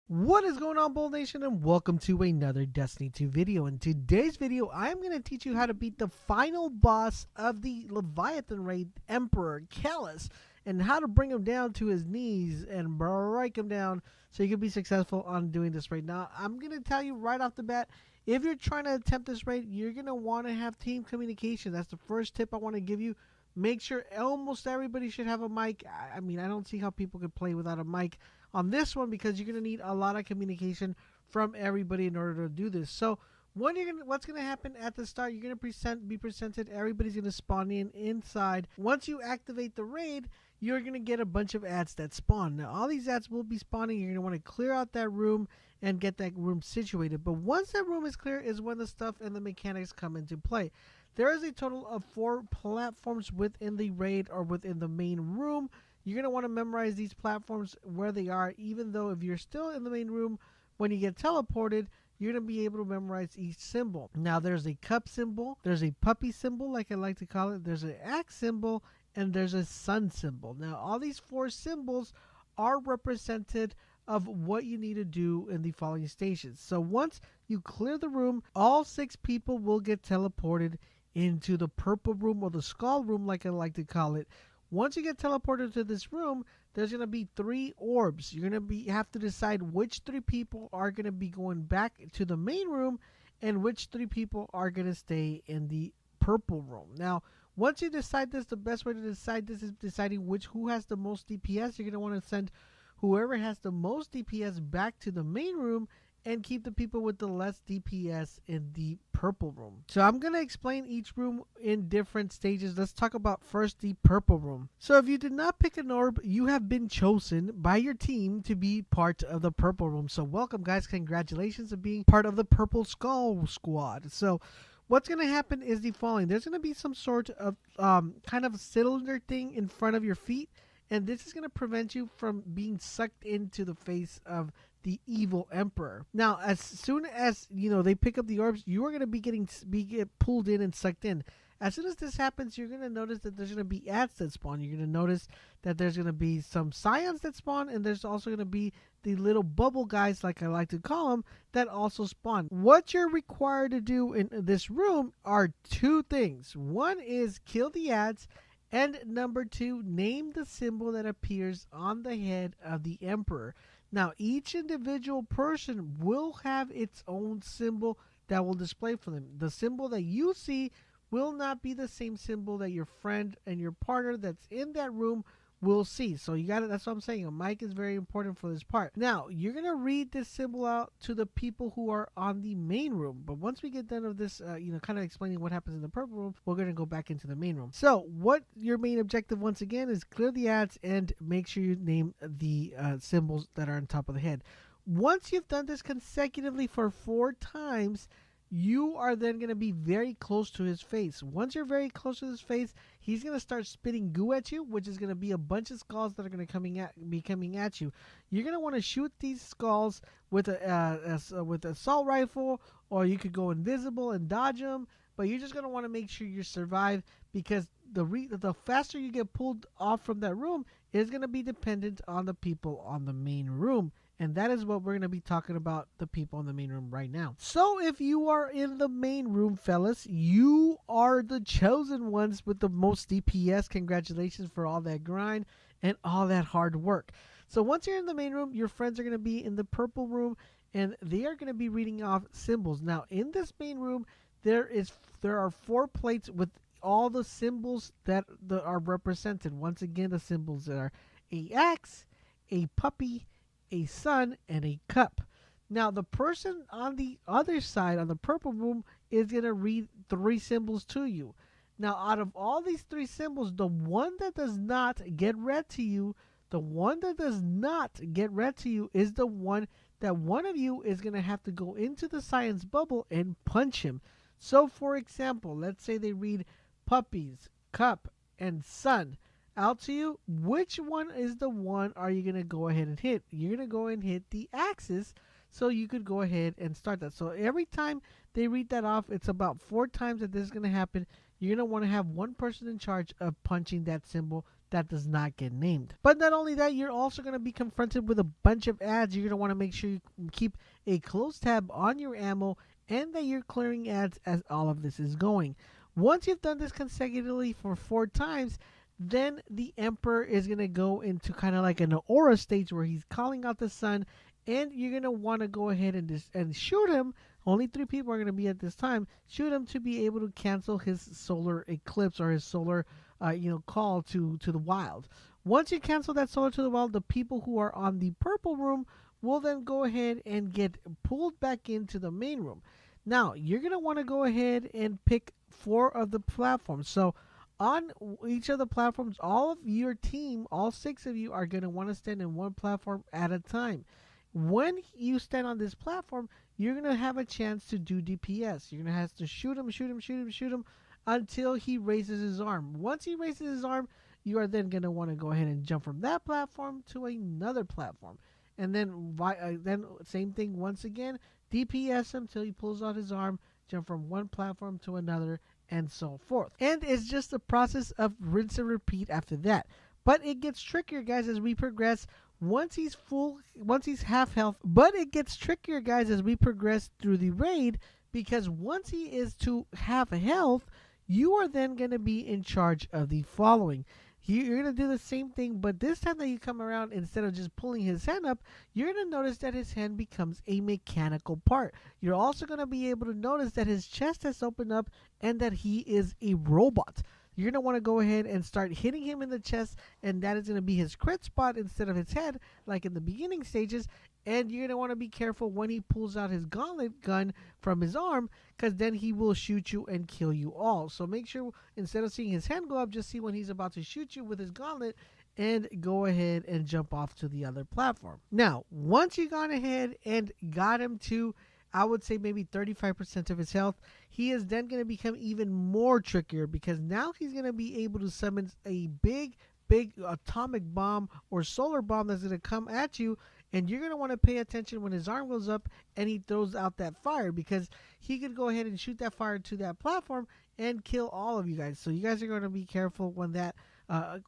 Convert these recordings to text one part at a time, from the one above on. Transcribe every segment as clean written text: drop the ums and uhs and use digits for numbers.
What is going on, Bold Nation, and welcome to another Destiny 2 video. In today's video, I'm going to teach you how to beat the final boss of the Leviathan Raid, Emperor Calus, and how to bring him down to his knees and break him down so you can be successful on doing this raid. Now, I'm going to tell you right off the bat, if you're trying to attempt this raid, you're going to want to have team communication. That's the first tip I want to give you. Make sure almost everybody should have a mic. I mean, I don't see how people could play without a mic on this one because you're going to need a lot of communication from everybody in order to do this. So what's going to happen at the start, you're going to be presented, everybody's going to spawn inside. Once you activate the raid, you're going to get a bunch of ads that spawn. Now, all these ads will be spawning. You're going to want to clear out that room and get that room situated. But once that room is clear is when the stuff and the mechanics come into play. There is a total of 4 platforms within the raid or within the main room. You're going to want to memorize these platforms where they are, even though if you're still in the main room, when you get teleported, you're going to be able to memorize each symbol. Now, there's a cup symbol, there's a puppy symbol, like I like to call it, there's an axe symbol, and there's a sun symbol. Now, all these 4 symbols are represented of what you need to do in the following stations. So once you clear the room, all 6 people will get teleported into the purple room, or the skull room, like I like to call it. Once you get teleported to this room, there's going to be 3 orbs. You're going to have to decide which 3 people are going to be going back to the main room and which 3 people are going to stay in the purple room. Now, once you decide this, the best way to decide this is deciding who has the most DPS. You're going to want to send whoever has the most DPS back to the main room and keep the people with the less DPS in the purple room. So I'm going to explain each room in different stages. Let's talk about first the purple room. So if you did not pick an orb, you have been chosen by your team to be part of the purple room. So welcome, guys. Congratulations on being part of the purple skull squad. So what's going to happen is the following. There's going to be some sort of kind of cylinder thing in front of your feet, and this is going to prevent you from being sucked into the face of the evil emperor. Now, as soon as they pick up the orbs, you are going to get pulled in and sucked in. As soon as this happens, you're going to notice that there's going to be ads that spawn. You're going to notice that there's going to be some scions that spawn, and there's also going to be the little bubble guys, like I like to call them, that also spawn. What you're required to do in this room are 2 things. One is kill the ads, and number 2, name the symbol that appears on the head of the emperor. Now, each individual person will have its own symbol that will display for them. The symbol that you see will not be the same symbol that your friend and your partner that's in that room will see. So you got it. That's what I'm saying. A mic is very important for this part. Now, you're going to read this symbol out to the people who are on the main room. But once we get done with this, kind of explaining what happens in the purple room, we're going to go back into the main room. So what your main objective, once again, is clear the ads and make sure you name the symbols that are on top of the head. Once you've done this consecutively for 4 times, you are then going to be very close to his face. Once you're very close to his face, he's going to start spitting goo at you, which is going to be a bunch of skulls that are going to be coming at you. You're going to want to shoot these skulls with with an assault rifle, or you could go invisible and dodge them. But you're just going to want to make sure you survive, because the faster you get pulled off from that room is going to be dependent on the people on the main room. And that is what we're going to be talking about, the people in the main room right now. So if you are in the main room, fellas, you are the chosen ones with the most DPS. Congratulations for all that grind and all that hard work. So once you're in the main room, your friends are going to be in the purple room, and they are going to be reading off symbols. Now, in this main room, there are 4 plates with all the symbols that are represented. Once again, the symbols that are a axe, a puppy, a sun, and a cup. Now, the person on the other side, on the purple room, is going to read 3 symbols to you. Now, out of all these 3 symbols, the one that does not get read to you, is the one that one of you is going to have to go into the science bubble and punch him. So, for example, let's say they read puppies, cup, and sun out to you. Which one is the one are you going to go ahead and hit? You're going to go and hit the axis, so you could go ahead and start that. So every time they read that off, it's about 4 times that this is going to happen. You're going to want to have one person in charge of punching that symbol that does not get named. But not only that, you're also going to be confronted with a bunch of ads. You're going to want to make sure you keep a close tab on your ammo and that you're clearing ads as all of this is going. Once you've done this consecutively for 4 times, then the Emperor is going to go into kind of like an aura stage where he's calling out the sun, and you're going to want to go ahead and shoot him. Only 3 people are going to be at this time. Shoot him to be able to cancel his solar eclipse or his solar call to the wild. Once you cancel that solar to the wild, the people who are on the purple room will then go ahead and get pulled back into the main room. Now, you're going to want to go ahead and pick 4 of the platforms. So on each of the platforms, all of your team, all 6 of you, are going to want to stand in one platform at a time. When you stand on this platform, you're going to have a chance to do DPS. You're going to have to shoot him until he raises his arm. Once he raises his arm, you are then going to want to go ahead and jump from that platform to another platform. And then same thing once again, DPS him till he pulls out his arm, jump from one platform to another, and so forth. And it's just a process of rinse and repeat after that. But it gets trickier, guys, as we progress. Once he's half health, but it gets trickier, guys, as we progress through the raid, because once he is to half health, you are then going to be in charge of the following. You're going to do the same thing, but this time that you come around, instead of just pulling his hand up, you're going to notice that his hand becomes a mechanical part. You're also going to be able to notice that his chest has opened up and that he is a robot. You're going to want to go ahead and start hitting him in the chest, and that is going to be his crit spot instead of his head, like in the beginning stages. And you're going to want to be careful when he pulls out his gauntlet gun from his arm, because then he will shoot you and kill you all. So make sure, instead of seeing his hand go up, just see when he's about to shoot you with his gauntlet, and go ahead and jump off to the other platform. Now, once you've gone ahead and got him to, I would say, maybe 35% of his health, he is then going to become even more trickier, because now he's going to be able to summon a big atomic bomb or solar bomb that's going to come at you, and you're going to want to pay attention when his arm goes up and he throws out that fire, because he could go ahead and shoot that fire to that platform and kill all of you guys. So you guys are going to be careful when that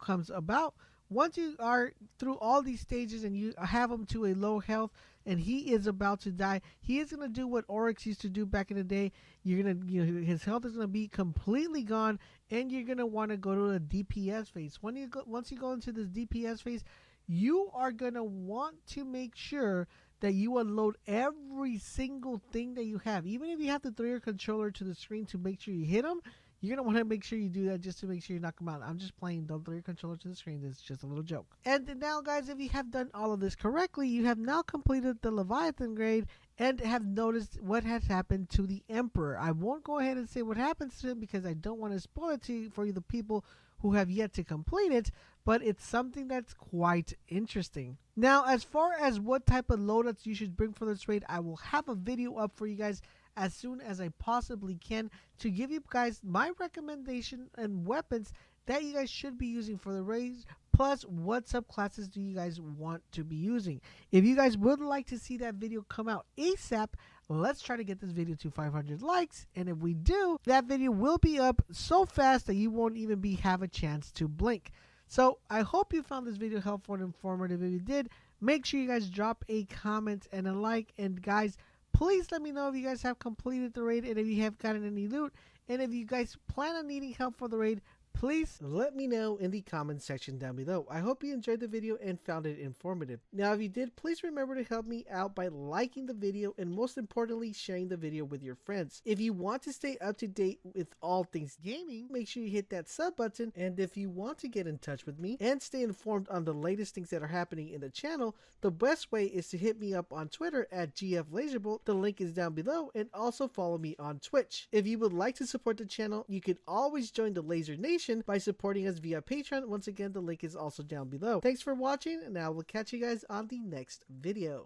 comes about. Once you are through all these stages and you have him to a low health and he is about to die, he is going to do what Oryx used to do back in the day. You're going to, his health is going to be completely gone, and you're going to want to go to the DPS phase. Once you go into this DPS phase, you are going to want to make sure that you unload every single thing that you have. Even if you have to throw your controller to the screen to make sure you hit him, you're going to want to make sure you do that just to make sure you knock him out. I'm just playing. Don't throw your controller to the screen. It's just a little joke. And now, guys, if you have done all of this correctly, you have now completed the Leviathan Raid and have noticed what has happened to the Emperor. I won't go ahead and say what happens to him because I don't want to spoil it for you, the people who have yet to complete it, but it's something that's quite interesting. Now, as far as what type of loadouts you should bring for this raid, I will have a video up for you guys as soon as I possibly can to give you guys my recommendation and weapons that you guys should be using for the raids, plus what subclasses do you guys want to be using. If you guys would like to see that video come out ASAP, let's try to get this video to 500 likes, and if we do, that video will be up so fast that you won't even have a chance to blink. So I hope you found this video helpful and informative. If you did, make sure you guys drop a comment and a like, and guys, please let me know if you guys have completed the raid and if you have gotten any loot, and if you guys plan on needing help for the raid, please let me know in the comment section down below. I hope you enjoyed the video and found it informative. Now, if you did, please remember to help me out by liking the video and, most importantly, sharing the video with your friends. If you want to stay up to date with all things gaming, make sure you hit that sub button. And if you want to get in touch with me and stay informed on the latest things that are happening in the channel, the best way is to hit me up on Twitter at GFLaserbolt. The link is down below, and also follow me on Twitch. If you would like to support the channel, you can always join the Laser Nation by supporting us via Patreon. Once again, the link is also down below. Thanks for watching, and I will catch you guys on the next video.